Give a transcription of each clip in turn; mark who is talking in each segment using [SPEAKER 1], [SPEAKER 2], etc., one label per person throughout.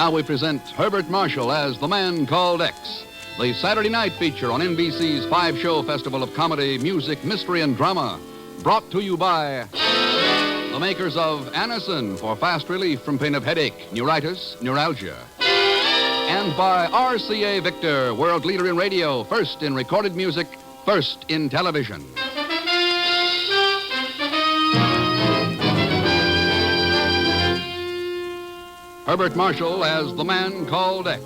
[SPEAKER 1] Now we present Herbert Marshall as The Man Called X, the Saturday night feature on NBC's 5-show festival of comedy, music, mystery, and drama. Brought to you by the makers of Anacin for fast relief from pain of headache, neuritis, neuralgia. And by RCA Victor, world leader in radio, first in recorded music, first in television. Herbert Marshall as The Man Called X.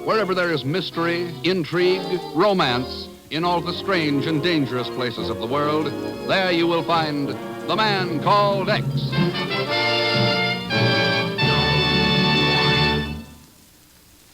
[SPEAKER 1] Wherever there is mystery, intrigue, romance, in all the strange and dangerous places of the world, there you will find The Man Called X.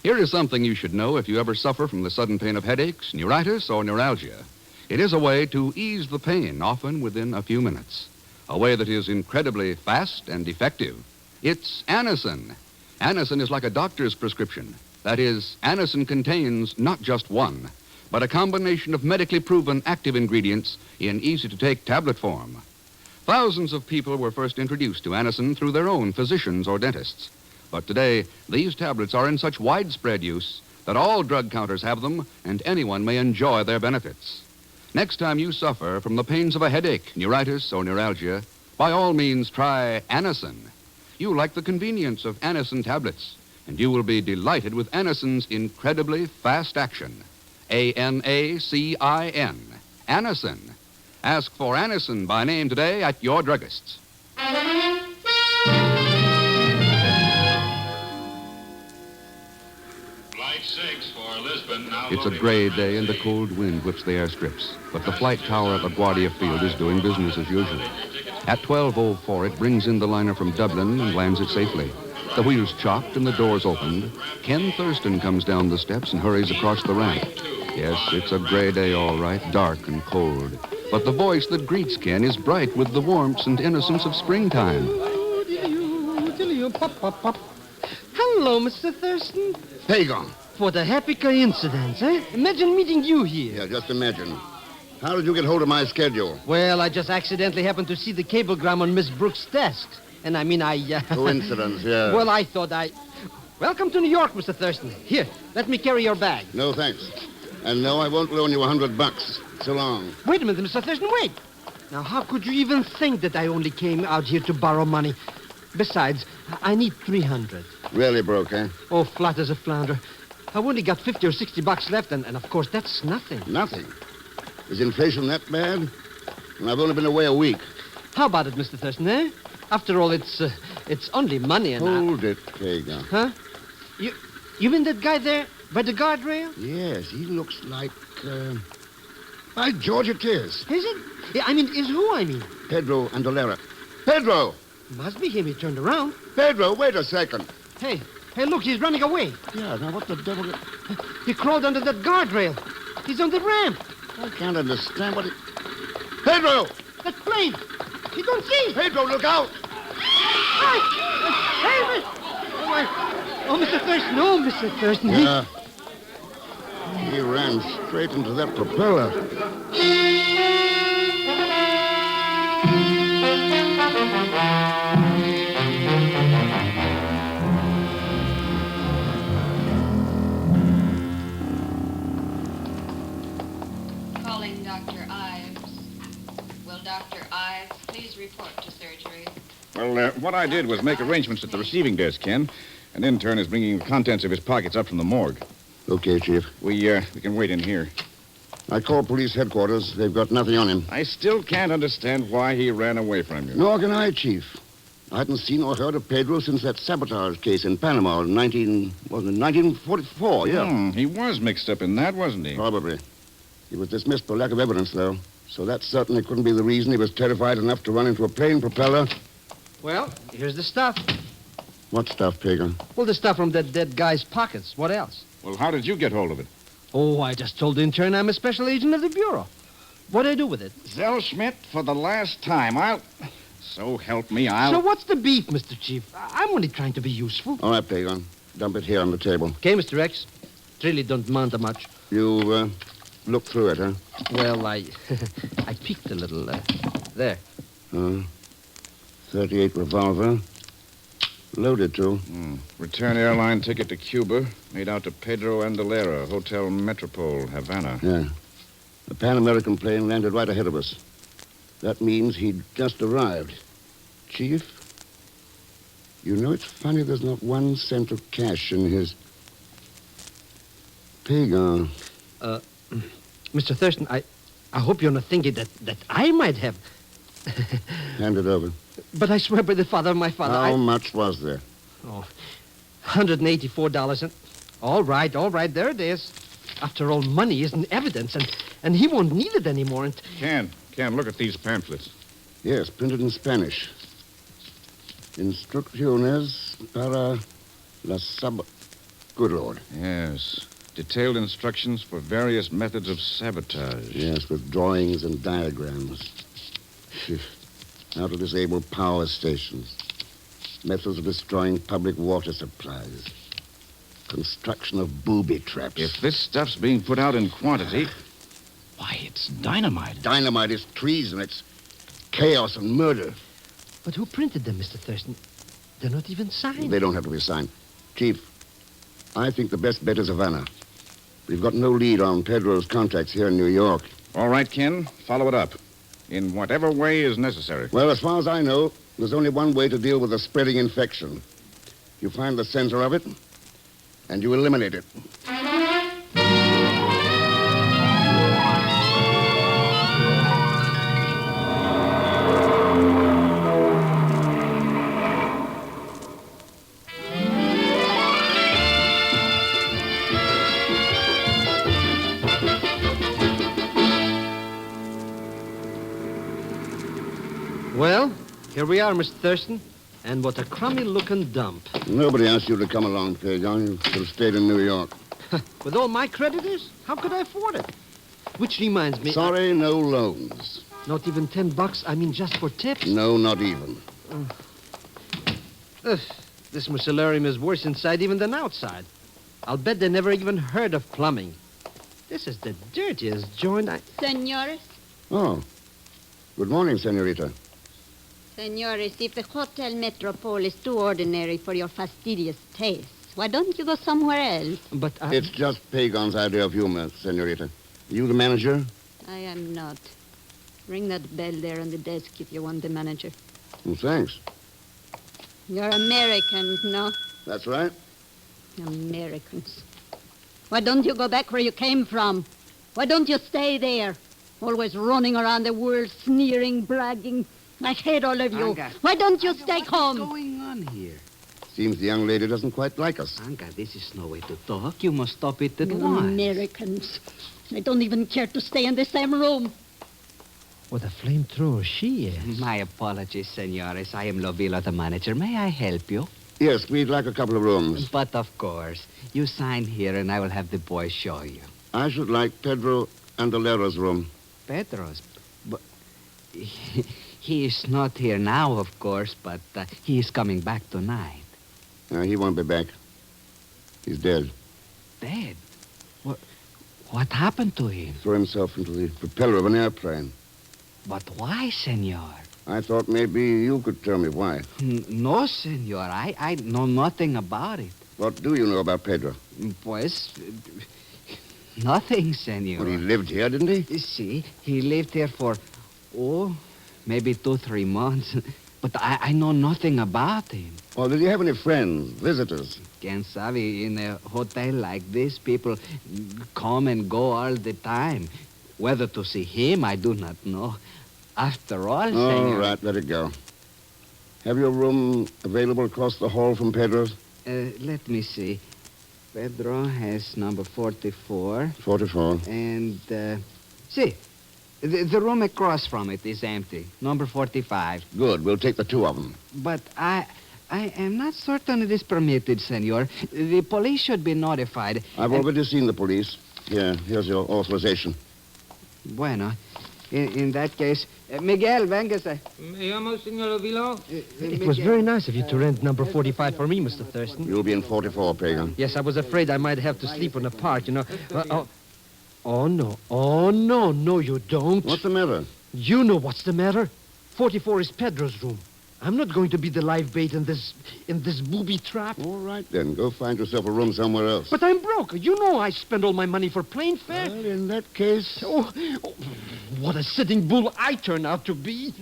[SPEAKER 1] Here is something you should know if you ever suffer from the sudden pain of headaches, neuritis, or neuralgia. It is a way to ease the pain, often within a few minutes. A way that is incredibly fast and effective. It's Anacin. Anacin is like a doctor's prescription. That is, Anacin contains not just one, but a combination of medically proven active ingredients in easy-to-take tablet form. Thousands of people were first introduced to Anacin through their own physicians or dentists. But today, these tablets are in such widespread use that all drug counters have them and anyone may enjoy their benefits. Next time you suffer from the pains of a headache, neuritis, or neuralgia, by all means try Anacin. You like the convenience of Anacin tablets, and you will be delighted with Anacin's incredibly fast action. A-N-A-C-I-N. Anacin. Ask for Anacin by name today at your druggist's.
[SPEAKER 2] Flight 6 for Lisbon. Now
[SPEAKER 1] It's a gray day and the cold wind whips the airstrips, but the flight tower at LaGuardia Field is doing business as usual. At 12:04, it brings in the liner from Dublin and lands it safely. The wheels chopped and the doors opened. Ken Thurston comes down the steps and hurries across the ramp. Yes, it's a gray day, all right, dark and cold. But the voice that greets Ken is bright with the warmth and innocence of springtime.
[SPEAKER 3] Hello, Mr. Thurston.
[SPEAKER 4] Pagan.
[SPEAKER 3] What a happy coincidence, eh? Imagine meeting you here.
[SPEAKER 4] Yeah, just imagine. How did you get hold of my schedule?
[SPEAKER 3] Well, I just accidentally happened to see the cablegram on Miss Brooks' desk. And I mean,
[SPEAKER 4] Coincidence, yeah.
[SPEAKER 3] Well, I thought Welcome to New York, Mr. Thurston. Here, let me carry your bag.
[SPEAKER 4] No, thanks. And no, I won't loan you $100. So long.
[SPEAKER 3] Wait a minute, Mr. Thurston, wait. Now, how could you even think that I only came out here to borrow money? Besides, I need $300.
[SPEAKER 4] Really broke, eh?
[SPEAKER 3] Oh, flat as a flounder. I've only got $50 or $60 left, and of course, that's nothing.
[SPEAKER 4] Nothing? Is inflation that bad? And I've only been away a week.
[SPEAKER 3] How about it, Mr. Thurston, eh? After all, it's only money and...
[SPEAKER 4] Hold it, Pagan.
[SPEAKER 3] Huh? You mean that guy there by the guardrail?
[SPEAKER 4] Yes, he looks like, By George, it is.
[SPEAKER 3] Is it? Yeah, I mean, is who I mean?
[SPEAKER 4] Pedro Andolera. Pedro!
[SPEAKER 3] Must be him. He turned around.
[SPEAKER 4] Pedro, wait a second.
[SPEAKER 3] Hey, look, he's running away.
[SPEAKER 4] Yeah, now what the devil...
[SPEAKER 3] He crawled under that guardrail. He's on the ramp.
[SPEAKER 4] I can't understand what he... Pedro!
[SPEAKER 3] That plane! He don't see!
[SPEAKER 4] Pedro, look out!
[SPEAKER 3] Hey, oh, Mr. Thurston, Mr. Thurston.
[SPEAKER 4] Yeah. He ran straight into that propeller.
[SPEAKER 5] Calling Dr. Ives. Will Dr. Ives please report to surgery?
[SPEAKER 2] Well, what I did was make arrangements at the receiving desk, Ken. An intern is bringing the contents of his pockets up from the morgue.
[SPEAKER 4] Okay, Chief.
[SPEAKER 2] We can wait in here.
[SPEAKER 4] I called police headquarters. They've got nothing on him.
[SPEAKER 2] I still can't understand why he ran away from you.
[SPEAKER 4] Nor can I, Chief. I hadn't seen or heard of Pedro since that sabotage case in Panama in 1944, yeah.
[SPEAKER 2] He was mixed up in that, wasn't he?
[SPEAKER 4] Probably. He was dismissed for lack of evidence, though. So that certainly couldn't be the reason he was terrified enough to run into a plane propeller.
[SPEAKER 3] Well, here's the stuff.
[SPEAKER 4] What stuff, Pagan?
[SPEAKER 3] Well, the stuff from that dead guy's pockets. What else?
[SPEAKER 2] Well, how did you get hold of it?
[SPEAKER 3] Oh, I just told the intern I'm a special agent of the Bureau. What do I do with it?
[SPEAKER 2] Zell Schmidt, for the last time, So help me,
[SPEAKER 3] So what's the beef, Mr. Chief? I'm only trying to be useful.
[SPEAKER 4] All right, Pagan. Dump it here on the table.
[SPEAKER 3] Okay, Mr. X. It really don't amount to much.
[SPEAKER 4] You, looked through it, huh?
[SPEAKER 3] Well, I peeked a little, there.
[SPEAKER 4] 38 revolver. Loaded, too.
[SPEAKER 2] Return airline ticket to Cuba, made out to Pedro Andalera, Hotel Metropole, Havana.
[SPEAKER 4] Yeah. The Pan American plane landed right ahead of us. That means he'd just arrived. Chief, you know it's funny there's not 1 cent of cash in his... Pagan.
[SPEAKER 3] Mr. Thurston, I hope you're not thinking that I might have...
[SPEAKER 4] Hand it over.
[SPEAKER 3] But I swear by the father of my father,
[SPEAKER 4] How much was there?
[SPEAKER 3] $184. And all right, there it is. After all, money isn't evidence, and he won't need it anymore. And
[SPEAKER 2] Ken, look at these pamphlets.
[SPEAKER 4] Yes, printed in Spanish. Instrucciones para la sab... Good Lord.
[SPEAKER 2] Yes. Detailed instructions for various methods of sabotage.
[SPEAKER 4] Yes, with drawings and diagrams. Phew. How to disable power stations. Methods of destroying public water supplies. Construction of booby traps.
[SPEAKER 2] If this stuff's being put out in quantity...
[SPEAKER 6] Why, it's dynamite.
[SPEAKER 4] Dynamite is treason. It's chaos and murder.
[SPEAKER 3] But who printed them, Mr. Thurston? They're not even signed.
[SPEAKER 4] They don't have to be signed. Chief, I think the best bet is Havana. We've got no lead on Pedro's contacts here in New York.
[SPEAKER 2] All right, Ken, follow it up. In whatever way is necessary.
[SPEAKER 4] Well, as far as I know, there's only one way to deal with a spreading infection. You find the center of it, and you eliminate it.
[SPEAKER 3] Well, here we are, Mr. Thurston. And what a crummy-looking dump.
[SPEAKER 4] Nobody asked you to come along, Pagan. You should have stayed in New York.
[SPEAKER 3] With all my creditors? How could I afford it? Which reminds me...
[SPEAKER 4] Sorry, no loans.
[SPEAKER 3] Not even $10? I mean, just for tips?
[SPEAKER 4] No, not even.
[SPEAKER 3] This mucilarium is worse inside even than outside. I'll bet they never even heard of plumbing. This is the dirtiest joint
[SPEAKER 5] Senores?
[SPEAKER 4] Oh. Good morning, senorita.
[SPEAKER 5] Senores, if the Hotel Metropole is too ordinary for your fastidious tastes, why don't you go somewhere else?
[SPEAKER 3] But
[SPEAKER 4] It's just Pagan's idea of humor, senorita. You the manager?
[SPEAKER 5] I am not. Ring that bell there on the desk if you want the manager.
[SPEAKER 4] Well, thanks.
[SPEAKER 5] You're Americans, no?
[SPEAKER 4] That's right.
[SPEAKER 5] Americans. Why don't you go back where you came from? Why don't you stay there? Always running around the world, sneering, bragging. I hate all of you.
[SPEAKER 7] Anka.
[SPEAKER 5] Why don't you stay home?
[SPEAKER 7] What's going on here?
[SPEAKER 4] Seems the young lady doesn't quite like us.
[SPEAKER 7] Anka, this is no way to talk. You must stop it at
[SPEAKER 5] You
[SPEAKER 7] once.
[SPEAKER 5] Americans. I don't even care to stay in the same room.
[SPEAKER 3] what a flamethrower she is.
[SPEAKER 7] My apologies, senores. I am Lovila, the manager. May I help you?
[SPEAKER 4] Yes, we'd like a couple of rooms.
[SPEAKER 7] But of course. You sign here and I will have the boys show you.
[SPEAKER 4] I should like Pedro Andalera's room.
[SPEAKER 7] Pedro's? But he is not here now, of course, but he is coming back tonight.
[SPEAKER 4] He won't be back. He's dead.
[SPEAKER 7] Dead? What happened to him?
[SPEAKER 4] Threw himself into the propeller of an airplane.
[SPEAKER 7] But why, senor?
[SPEAKER 4] I thought maybe you could tell me why.
[SPEAKER 7] No, senor. I know nothing about it.
[SPEAKER 4] What do you know about Pedro?
[SPEAKER 7] Pues, nothing, senor.
[SPEAKER 4] Well, he lived here, didn't he?
[SPEAKER 7] See, he lived here for, maybe 2-3 months. But I know nothing about him.
[SPEAKER 4] Or did he have any friends, visitors?
[SPEAKER 7] Quien sabe, in a hotel like this, people come and go all the time. Whether to see him, I do not know. After all,
[SPEAKER 4] All
[SPEAKER 7] senor...
[SPEAKER 4] right, let it go. Have your room available across the hall from Pedro's?
[SPEAKER 7] Let me see. Pedro has number 44.
[SPEAKER 4] 44.
[SPEAKER 7] And, see, the room across from it is empty. Number 45.
[SPEAKER 4] Good, we'll take the two of them.
[SPEAKER 7] But I am not certain it is permitted, senor. The police should be notified.
[SPEAKER 4] I've already seen the police. Here's your authorization.
[SPEAKER 7] Bueno, in that case, Miguel, véngase.
[SPEAKER 8] Me llamo, Senor Vilo.
[SPEAKER 3] It was very nice of you to rent number 45 for me, Mr. Thurston.
[SPEAKER 4] You'll be in 44, Pagan.
[SPEAKER 3] Yes, I was afraid I might have to sleep on the park, you know. Oh, no. Oh, no, you don't.
[SPEAKER 4] What's the matter?
[SPEAKER 3] You know what's the matter. 44 is Pedro's room. I'm not going to be the live bait in this booby trap.
[SPEAKER 4] All right, then. Go find yourself a room somewhere else.
[SPEAKER 3] But I'm broke. You know I spend all my money for plane fare.
[SPEAKER 4] Well, in that case...
[SPEAKER 3] Oh, what a sitting bull I turn out to be.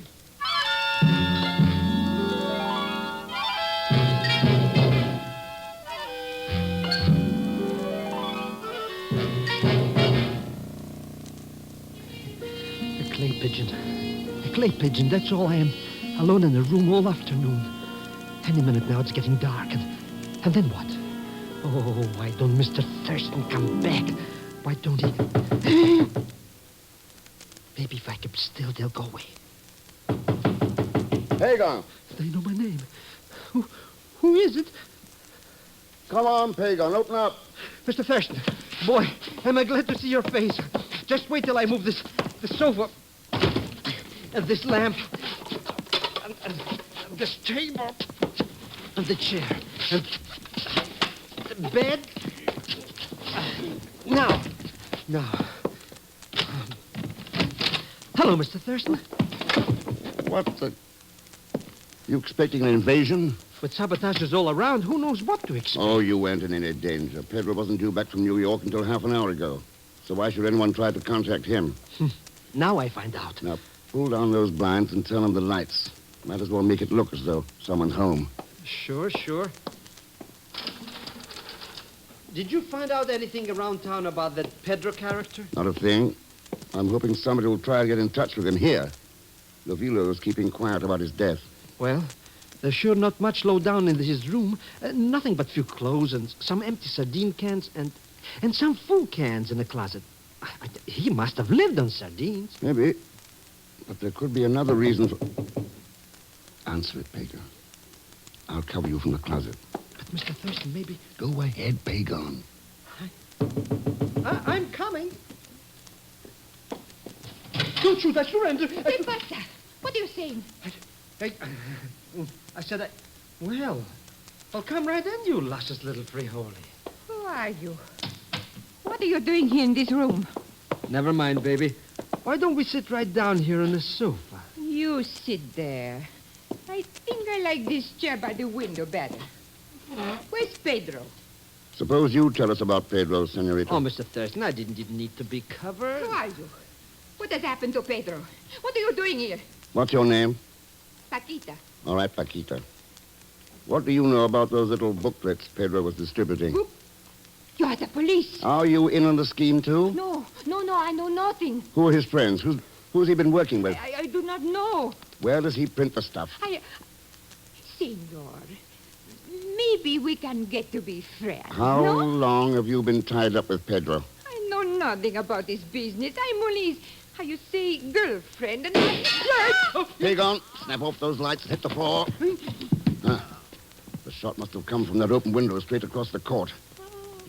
[SPEAKER 3] A clay pigeon, that's all I am. Alone in the room all afternoon. Any minute now it's getting dark. And then what? Oh, why don't Mr. Thurston come back? Why don't he... Maybe if I keep still, they'll go away.
[SPEAKER 4] Pagan!
[SPEAKER 3] They know my name. Who is it?
[SPEAKER 4] Come on, Pagan, open up.
[SPEAKER 3] Mr. Thurston, boy, am I glad to see your face. Just wait till I move the sofa... and this lamp... and this table... and the chair... and the bed... Now. Hello, Mr. Thurston.
[SPEAKER 4] What the... You expecting an invasion?
[SPEAKER 3] With sabotagers all around, who knows what to expect?
[SPEAKER 4] Oh, you weren't in any danger. Pedro wasn't due back from New York until half an hour ago. So why should anyone try to contact him?
[SPEAKER 3] Now I find out.
[SPEAKER 4] Now, pull down those blinds and turn on the lights. Might as well make it look as though someone's home.
[SPEAKER 3] Sure. Did you find out anything around town about that Pedro character?
[SPEAKER 4] Not a thing. I'm hoping somebody will try to get in touch with him here. Lovilo's keeping quiet about his death.
[SPEAKER 3] Well, there's sure not much low down in his room. Nothing but few clothes and some empty sardine cans and some full cans in the closet. He must have lived on sardines.
[SPEAKER 4] Maybe. But there could be another reason for... Answer it, Pagan. I'll cover you from the closet.
[SPEAKER 3] But, Mr. Thurston, maybe...
[SPEAKER 4] Go ahead, Pagan.
[SPEAKER 3] I'm coming. Don't shoot, I surrender.
[SPEAKER 5] ¿Qué pasa? What are you saying?
[SPEAKER 3] I said Well, come right in, you luscious little frijoles.
[SPEAKER 9] Who are you? What are you doing here in this room?
[SPEAKER 3] Never mind, baby. Why don't we sit right down here on the sofa?
[SPEAKER 9] You sit there. I think I like this chair by the window better. Where's Pedro?
[SPEAKER 4] Suppose you tell us about Pedro, senorita.
[SPEAKER 3] Oh, Mr. Thurston, I didn't need to be covered.
[SPEAKER 9] Who are you? What has happened to Pedro? What are you doing here?
[SPEAKER 4] What's your name?
[SPEAKER 9] Paquita.
[SPEAKER 4] All right, Paquita. What do you know about those little booklets Pedro was distributing?
[SPEAKER 9] You are the police.
[SPEAKER 4] Are you in on the scheme, too?
[SPEAKER 9] No, I know nothing.
[SPEAKER 4] Who are his friends? Who's he been working with?
[SPEAKER 9] I do not know.
[SPEAKER 4] Where does he print the stuff?
[SPEAKER 9] Senor, maybe we can get to be friends.
[SPEAKER 4] How long have you been tied up with Pedro?
[SPEAKER 9] I know nothing about this business. I'm only his, how you say, girlfriend, and
[SPEAKER 4] Pagan, snap off those lights and hit the floor. The shot must have come from that open window straight across the court.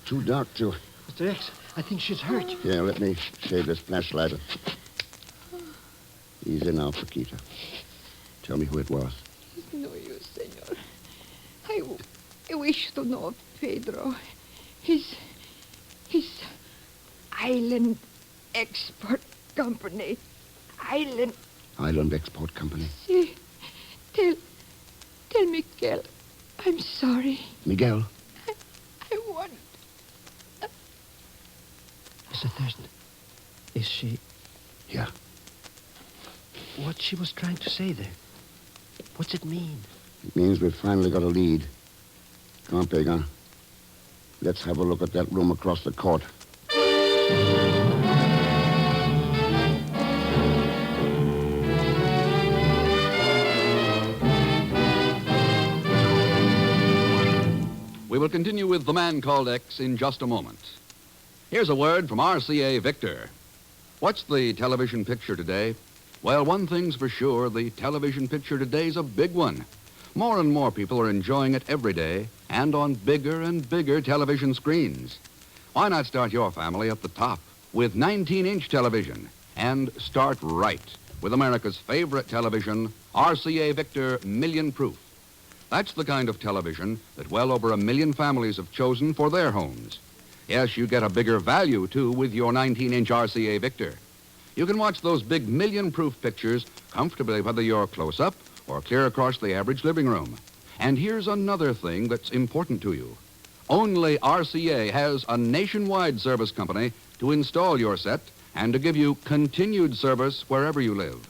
[SPEAKER 4] Too dark to...
[SPEAKER 3] Mr. X, I think she's hurt.
[SPEAKER 4] Here, let me shade this flashlight. Easy now, Paquita. Tell me who it was.
[SPEAKER 9] No use, senor. I wish to know Pedro. His island export company.
[SPEAKER 4] Island Export Company.
[SPEAKER 9] See, tell Miguel I'm sorry.
[SPEAKER 4] Miguel?
[SPEAKER 9] I want...
[SPEAKER 3] Mr. Thurston, is she...
[SPEAKER 4] Yeah.
[SPEAKER 3] What she was trying to say there? What's it mean?
[SPEAKER 4] It means we've finally got a lead. Come on, Pagan. Let's have a look at that room across the court.
[SPEAKER 1] We will continue with The Man Called X in just a moment. Here's a word from RCA Victor. What's the television picture today? Well, one thing's for sure, the television picture today's a big one. More and more people are enjoying it every day and on bigger and bigger television screens. Why not start your family at the top with 19-inch television and start right with America's favorite television, RCA Victor Million Proof. That's the kind of television that well over 1 million families have chosen for their homes. Yes, you get a bigger value, too, with your 19-inch RCA Victor. You can watch those big million-proof pictures comfortably whether you're close up or clear across the average living room. And here's another thing that's important to you. Only RCA has a nationwide service company to install your set and to give you continued service wherever you live.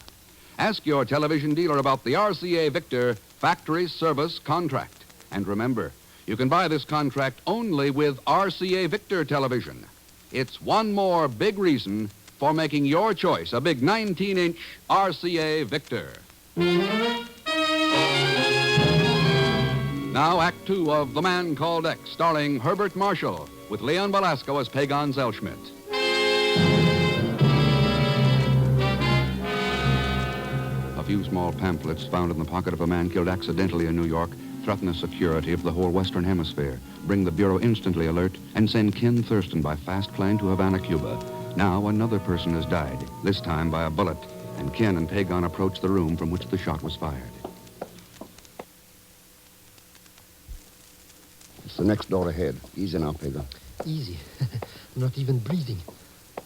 [SPEAKER 1] Ask your television dealer about the RCA Victor Factory Service Contract. And remember, you can buy this contract only with RCA Victor television. It's one more big reason for making your choice a big 19-inch RCA Victor. Now, Act Two of The Man Called X, starring Herbert Marshall, with Leon Velasco as Pagon Zellschmidt. A few small pamphlets found in the pocket of a man killed accidentally in New York threaten the security of the whole Western Hemisphere, bring the Bureau instantly alert, and send Ken Thurston by fast plane to Havana, Cuba. Now another person has died, this time by a bullet, and Ken and Pagon approach the room from which the shot was fired.
[SPEAKER 4] It's the next door ahead. Easy now, Pagon.
[SPEAKER 3] Easy. I'm not even breathing.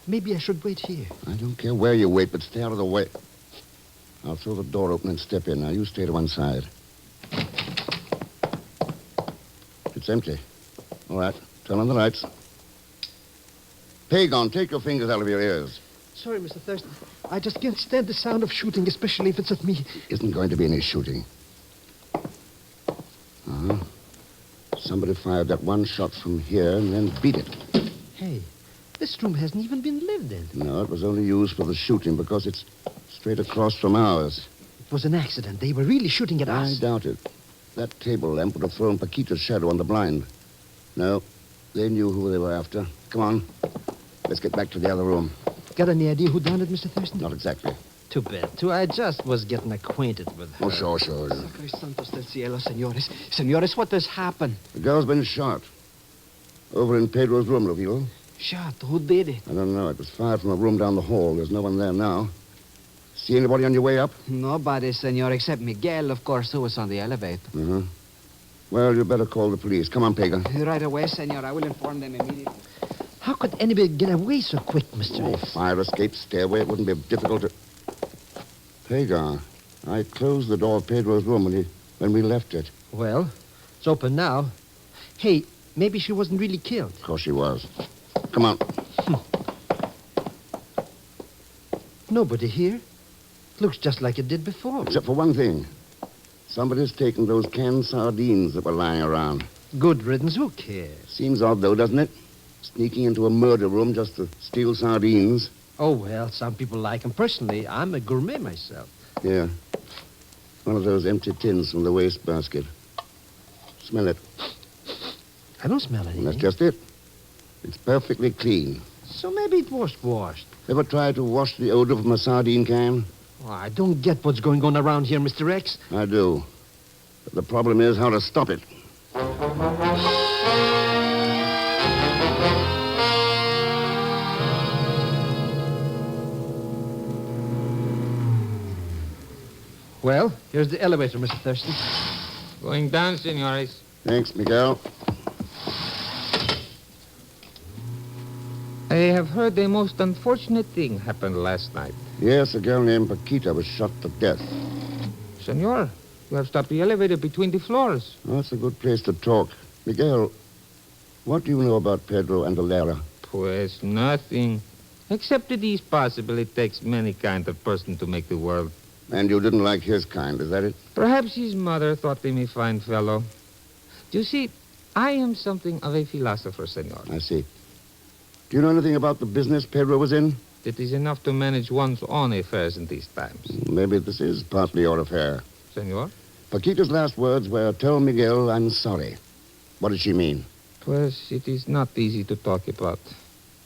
[SPEAKER 3] Maybe I should wait here.
[SPEAKER 4] I don't care where you wait, but stay out of the way. I'll throw the door open and step in. Now, you stay to one side. It's empty. All right. Turn on the lights. Pagon, take your fingers out of your ears.
[SPEAKER 3] Sorry, Mr. Thurston. I just can't stand the sound of shooting, especially if it's at me.
[SPEAKER 4] Isn't going to be any shooting. Uh-huh. Somebody fired that one shot from here and then beat it.
[SPEAKER 3] Hey, this room hasn't even been lived in.
[SPEAKER 4] No, it was only used for the shooting because it's straight across from ours.
[SPEAKER 3] It was an accident. They were really shooting at us.
[SPEAKER 4] I doubt it. That table lamp would have thrown Paquita's shadow on the blind. No, they knew who they were after. Come on. Let's get back to the other room.
[SPEAKER 3] Got any idea who done it, Mr. Thurston?
[SPEAKER 4] Not exactly.
[SPEAKER 3] Too bad. I just was getting acquainted with her.
[SPEAKER 4] Oh, sure.
[SPEAKER 7] Sacre Santos del Cielo, senores. Senores, what has happened?
[SPEAKER 4] The girl's been shot. Over in Pedro's room, Lovilo.
[SPEAKER 7] Shot? Who did it?
[SPEAKER 4] I don't know. It was fired from a room down the hall. There's no one there now. See anybody on your way up?
[SPEAKER 7] Nobody, senor, except Miguel, of course, who was on the elevator.
[SPEAKER 4] Uh-huh. Well, you better call the police. Come on, Pagan.
[SPEAKER 7] Right away, senor. I will inform them immediately.
[SPEAKER 3] How could anybody get away so quick, Mr.
[SPEAKER 4] Oh,
[SPEAKER 3] X?
[SPEAKER 4] fire escape, stairway. It wouldn't be difficult to... Pagan, I closed the door of Pedro's room when we left it.
[SPEAKER 3] Well, it's open now. Hey, maybe she wasn't really killed.
[SPEAKER 4] Of course she was. Come on.
[SPEAKER 3] Nobody here. Looks just like it did before.
[SPEAKER 4] Except for one thing. Somebody's taken those canned sardines that were lying around.
[SPEAKER 3] Good riddance. Who cares?
[SPEAKER 4] Seems odd, though, doesn't it? Sneaking into a murder room just to steal sardines.
[SPEAKER 3] Oh, well, some people like them. Personally, I'm a gourmet myself.
[SPEAKER 4] Yeah. One of those empty tins from the wastebasket. Smell it.
[SPEAKER 3] I don't smell anything.
[SPEAKER 4] That's just it. It's perfectly clean.
[SPEAKER 3] So maybe it was washed.
[SPEAKER 4] Ever tried to wash the odor from a sardine can?
[SPEAKER 3] Oh, I don't get what's going on around here, Mr. X.
[SPEAKER 4] I do. But the problem is how to stop it.
[SPEAKER 3] Well, here's the elevator, Mr. Thurston.
[SPEAKER 8] Going down, senores.
[SPEAKER 4] Thanks, Miguel.
[SPEAKER 8] I have heard a most unfortunate thing happened last night.
[SPEAKER 4] Yes, a girl named Paquita was shot to death.
[SPEAKER 8] Senor, you have stopped the elevator between the floors.
[SPEAKER 4] Oh, that's a good place to talk. Miguel, what do you know about Pedro and Valera?
[SPEAKER 8] Pues nothing. Except it is possible it takes many kind of person to make the world.
[SPEAKER 4] And you didn't like his kind, is that it?
[SPEAKER 8] Perhaps his mother thought him a fine fellow. You see, I am something of a philosopher, senor.
[SPEAKER 4] I see. Do you know anything about the business Pedro was in?
[SPEAKER 8] It is enough to manage one's own affairs in these times.
[SPEAKER 4] Maybe this is partly your affair.
[SPEAKER 8] Senor?
[SPEAKER 4] Paquita's last words were, "Tell Miguel I'm sorry." What did she mean?
[SPEAKER 8] Pues it is not easy to talk about.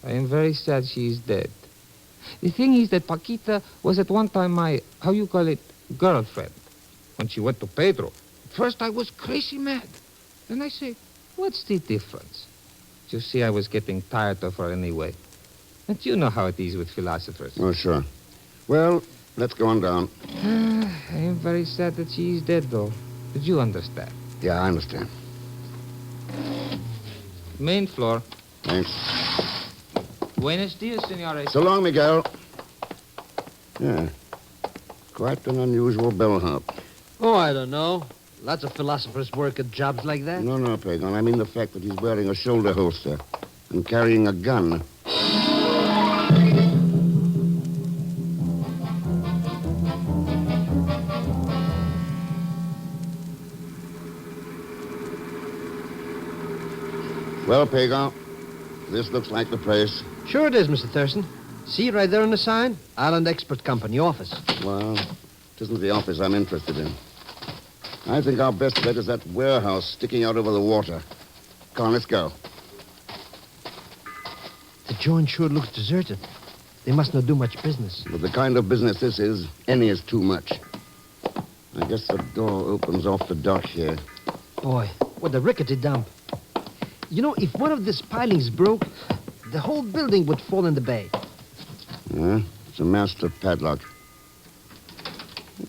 [SPEAKER 8] I am very sad she is dead. The thing is that Paquita was at one time my, how you call it, girlfriend. When she went to Pedro, at first I was crazy mad. Then I say, what's the difference? You see, I was getting tired of her anyway. And you know how it is with philosophers.
[SPEAKER 4] Oh, sure. Well, let's go on down.
[SPEAKER 8] I am very sad that she is dead, though. But you understand.
[SPEAKER 4] Yeah, I understand.
[SPEAKER 8] Main floor.
[SPEAKER 4] Thanks.
[SPEAKER 8] Buenos dias, senores.
[SPEAKER 4] So long, Miguel. Yeah. Quite an unusual bellhop.
[SPEAKER 3] Oh, I don't know. Lots of philosophers work at jobs like that.
[SPEAKER 4] No, Pagan. I mean the fact that he's wearing a shoulder holster and carrying a gun. Well, Pagan, this looks like the place.
[SPEAKER 3] Sure it is, Mr. Thurston. See right there on the sign? Island Expert Company office.
[SPEAKER 4] Well, it isn't the office I'm interested in. I think our best bet is that warehouse sticking out over the water. Come on, let's go.
[SPEAKER 3] The joint sure looks deserted. They must not do much business.
[SPEAKER 4] With the kind of business this is, any is too much. I guess the door opens off the dock here.
[SPEAKER 3] Boy, what a rickety dump. You know, if one of these pilings broke, the whole building would fall in the bay.
[SPEAKER 4] Yeah, it's a master padlock.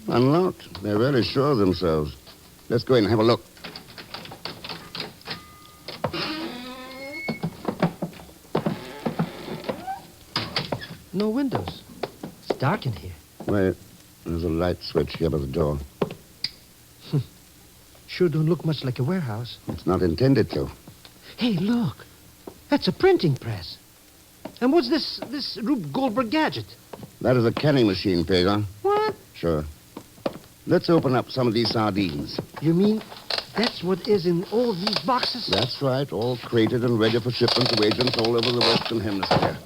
[SPEAKER 4] Unlocked. They're really sure of themselves. Let's go in and have a look.
[SPEAKER 3] No windows. It's dark in here.
[SPEAKER 4] Wait, there's a light switch here by the door.
[SPEAKER 3] Sure don't look much like a warehouse.
[SPEAKER 4] It's not intended to.
[SPEAKER 3] Hey, look. That's a printing press. And what's this Rube Goldberg gadget?
[SPEAKER 4] That is a canning machine, Pagan.
[SPEAKER 3] What?
[SPEAKER 4] Sure. Let's open up some of these sardines.
[SPEAKER 3] You mean that's what is in all these boxes?
[SPEAKER 4] That's right, all crated and ready for shipment to agents all over the Western Hemisphere.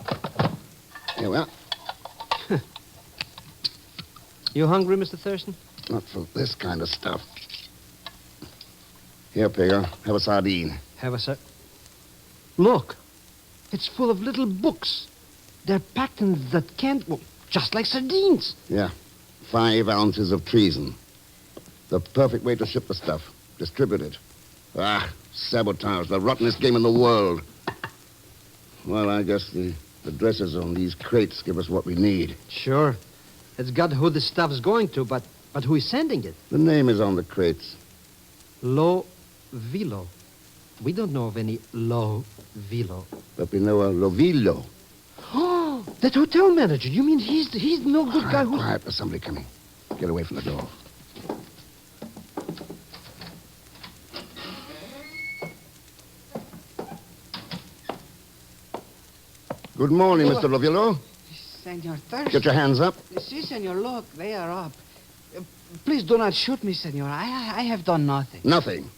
[SPEAKER 4] Here we are.
[SPEAKER 3] You hungry, Mr. Thurston?
[SPEAKER 4] Not for this kind of stuff. Here, Pagan, have a sardine.
[SPEAKER 3] Have a sec. Look. It's full of little books. They're packed in that can... Well, just like sardines.
[SPEAKER 4] Yeah. 5 ounces of treason. The perfect way to ship the stuff. Distribute it. Sabotage. The rottenest game in the world. Well, I guess the addresses on these crates give us what we need.
[SPEAKER 3] Sure. It's got who the stuff's going to, but who is sending it?
[SPEAKER 4] The name is on the crates.
[SPEAKER 3] Lo Vilo. We don't know of any Lo Vilo.
[SPEAKER 4] But we know a Lovillo.
[SPEAKER 3] Oh, that hotel manager. You mean he's the no good guy who...
[SPEAKER 4] Quiet, there's somebody coming. Get away from the door. Good morning, Mr. Lovillo.
[SPEAKER 7] Senor Thurston.
[SPEAKER 4] Get your hands up.
[SPEAKER 7] Si, senor, look, they are up. Please do not shoot me, senor. I have done nothing.
[SPEAKER 4] Nothing.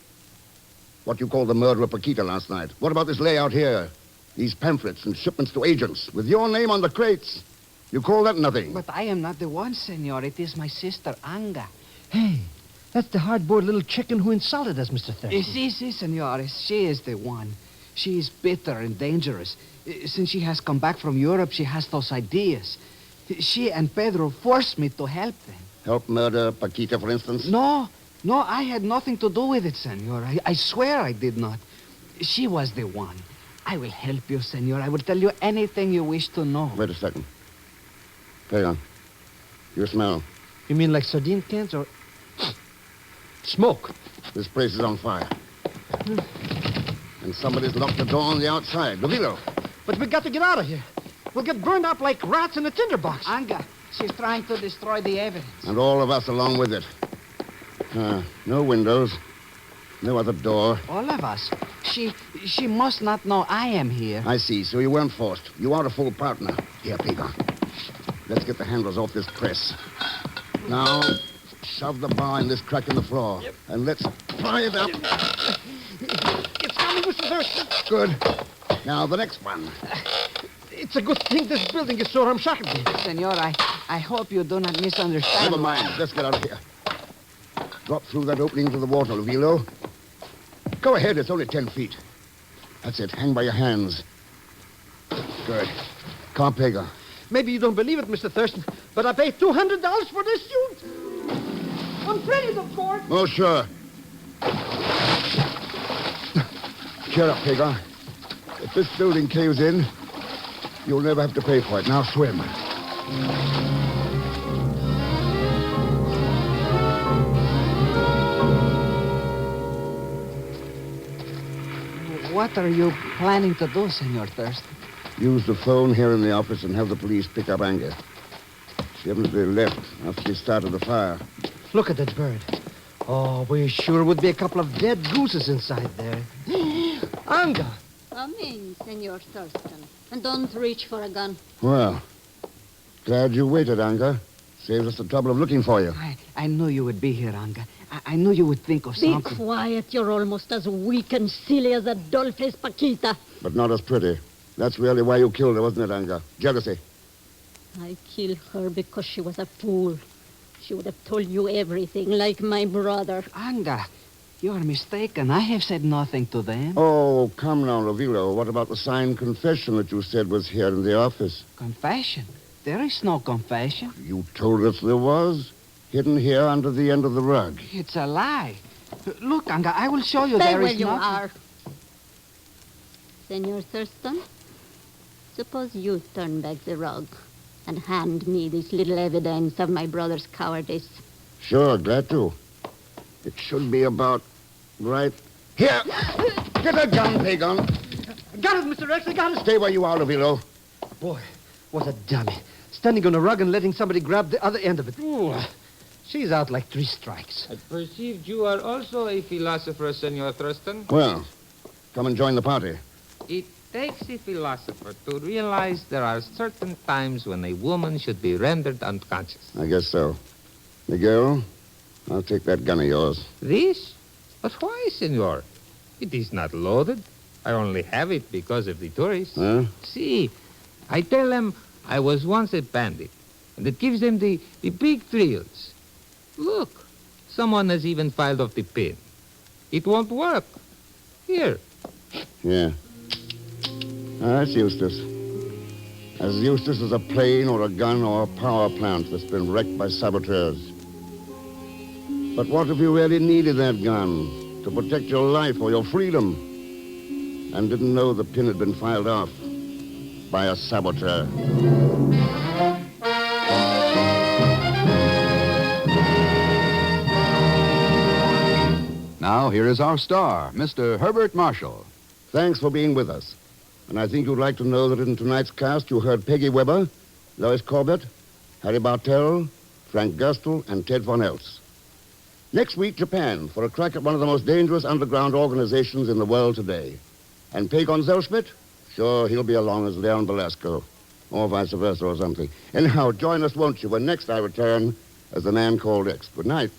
[SPEAKER 4] What you called the murder of Paquita last night. What about this layout here? These pamphlets and shipments to agents with your name on the crates. You call that nothing?
[SPEAKER 7] But I am not the one, senor. It is my sister, Anga.
[SPEAKER 3] Hey, that's the hard-boiled little chicken who insulted us, Mr. Thurston.
[SPEAKER 7] Si, senor. She is the one. She is bitter and dangerous. Since she has come back from Europe, she has those ideas. She and Pedro forced me to help them.
[SPEAKER 4] Help murder Paquita, for instance?
[SPEAKER 7] No, I had nothing to do with it, senor. I swear I did not. She was the one. I will help you, senor. I will tell you anything you wish to know.
[SPEAKER 4] Wait a second. Hang on. You smell.
[SPEAKER 3] You mean like sardine cans or... smoke?
[SPEAKER 4] This place is on fire. And somebody's locked the door on the outside. Lovillo.
[SPEAKER 3] But we got to get out of here. We'll get burned up like rats in a tinderbox.
[SPEAKER 7] Anga, she's trying to destroy the evidence.
[SPEAKER 4] And all of us along with it. No windows. No other door.
[SPEAKER 7] All of us. She must not know I am here.
[SPEAKER 4] I see. So you weren't forced. You are a full partner. Here, Peter. Let's get the handles off this press. Now, shove the bar in this crack in the floor. Yep. And let's pry it up.
[SPEAKER 3] It's coming, Mr. Thurston.
[SPEAKER 4] Good. Now, the next one.
[SPEAKER 3] It's a good thing this building is so ramshackle.
[SPEAKER 7] Senor, I hope you do not misunderstand.
[SPEAKER 4] Never mind. Let's get out of here. Drop through that opening into the water, Lovillo. Go ahead. It's only 10 feet. That's it. Hang by your hands. Good. Come on, Pega.
[SPEAKER 3] Maybe you don't believe it, Mr. Thurston, but I paid $200 for this suit. Unprinted, of course.
[SPEAKER 4] Oh, sure. Cheer up, Pega. If this building caves in, you'll never have to pay for it. Now swim.
[SPEAKER 7] What are you planning to do, Senor Thurston?
[SPEAKER 4] Use the phone here in the office and have the police pick up Anga. She evidently left after she started the fire.
[SPEAKER 3] Look at that bird. Oh, we sure would be a couple of dead gooses inside there. Anga!
[SPEAKER 5] Come in, Senor Thurston. And don't reach for a gun.
[SPEAKER 4] Well, glad you waited, Anga. Saves us the trouble of looking for you.
[SPEAKER 7] I knew you would be here, Anga. I knew you would think of
[SPEAKER 5] Be
[SPEAKER 7] something.
[SPEAKER 5] quiet. You're almost as weak and silly as that doll-faced Paquita.
[SPEAKER 4] But not as pretty. That's really why you killed her, wasn't it, Anga? Jealousy.
[SPEAKER 5] I killed her because she was a fool. She would have told you everything, like my brother.
[SPEAKER 7] Anga, you are mistaken. I have said nothing to them.
[SPEAKER 4] Oh, come now, Ravilo. What about the signed confession that you said was here in the office?
[SPEAKER 7] Confession? There is no confession.
[SPEAKER 4] You told us there was. Hidden here under the end of the rug.
[SPEAKER 7] It's a lie. Look, Anga, I will show you
[SPEAKER 5] Stay
[SPEAKER 7] there
[SPEAKER 5] where
[SPEAKER 7] is
[SPEAKER 5] you
[SPEAKER 7] nothing.
[SPEAKER 5] are. Senor Thurston, suppose you turn back the rug and hand me this little evidence of my brother's cowardice.
[SPEAKER 4] Sure, glad to. It should be about right here. Get a gun, Pagon.
[SPEAKER 3] Got it, Mr. Rex, I got it.
[SPEAKER 4] Stay where you are, Ravilo.
[SPEAKER 3] Boy, what a dummy. Standing on a rug and letting somebody grab the other end of it. Ooh, she's out like 3 strikes.
[SPEAKER 8] I perceived you are also a philosopher, Senor Thurston.
[SPEAKER 4] Well, come and join the party.
[SPEAKER 8] It takes a philosopher to realize there are certain times when a woman should be rendered unconscious.
[SPEAKER 4] I guess so. Miguel, I'll take that gun of yours.
[SPEAKER 8] This? But why, senor? It is not loaded. I only have it because of the tourists.
[SPEAKER 4] Huh?
[SPEAKER 8] See, I tell them I was once a bandit, and it gives them the big thrills. Look, someone has even filed off the pin. It won't work. Here.
[SPEAKER 4] Yeah. That's useless. As useless as a plane or a gun or a power plant that's been wrecked by saboteurs. But what if you really needed that gun to protect your life or your freedom and didn't know the pin had been filed off by a saboteur?
[SPEAKER 1] Now, here is our star, Mr. Herbert Marshall.
[SPEAKER 4] Thanks for being with us. And I think you'd like to know that in tonight's cast you heard Peggy Webber, Lois Corbett, Harry Bartell, Frank Gerstle, and Ted Von Eltz. Next week, Japan, for a crack at one of the most dangerous underground organizations in the world today. And Pagon Zellschmidt? Sure, he'll be along as Leon Velasco. Or vice versa or something. Anyhow, join us, won't you, when next I return as the man called X. Good night.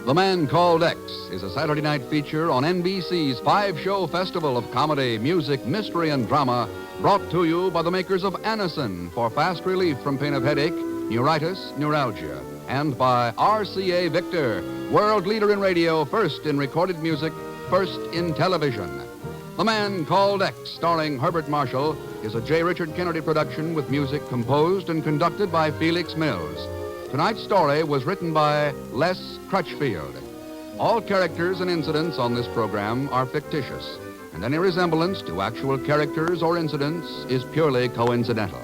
[SPEAKER 1] The Man Called X is a Saturday night feature on NBC's 5-show festival of comedy, music, mystery, and drama, brought to you by the makers of Anacin for fast relief from pain of headache, neuritis, neuralgia, and by RCA Victor, world leader in radio, first in recorded music, first in television. The Man Called X, starring Herbert Marshall, is a J. Richard Kennedy production with music composed and conducted by Felix Mills. Tonight's story was written by Les Crutchfield. All characters and incidents on this program are fictitious, and any resemblance to actual characters or incidents is purely coincidental.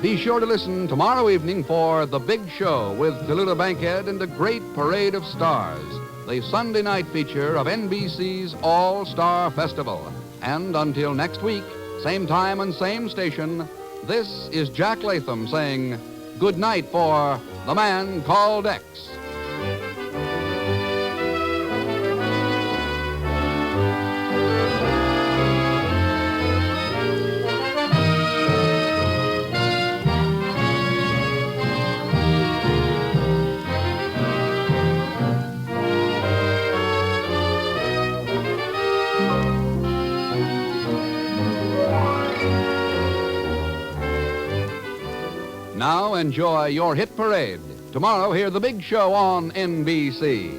[SPEAKER 1] Be sure to listen tomorrow evening for The Big Show with Tallulah Bankhead and a great parade of stars, the Sunday night feature of NBC's All-Star Festival. And until next week, same time and same station, this is Jack Latham saying good night for The Man Called X. Now enjoy your hit parade. Tomorrow, hear The Big Show on NBC.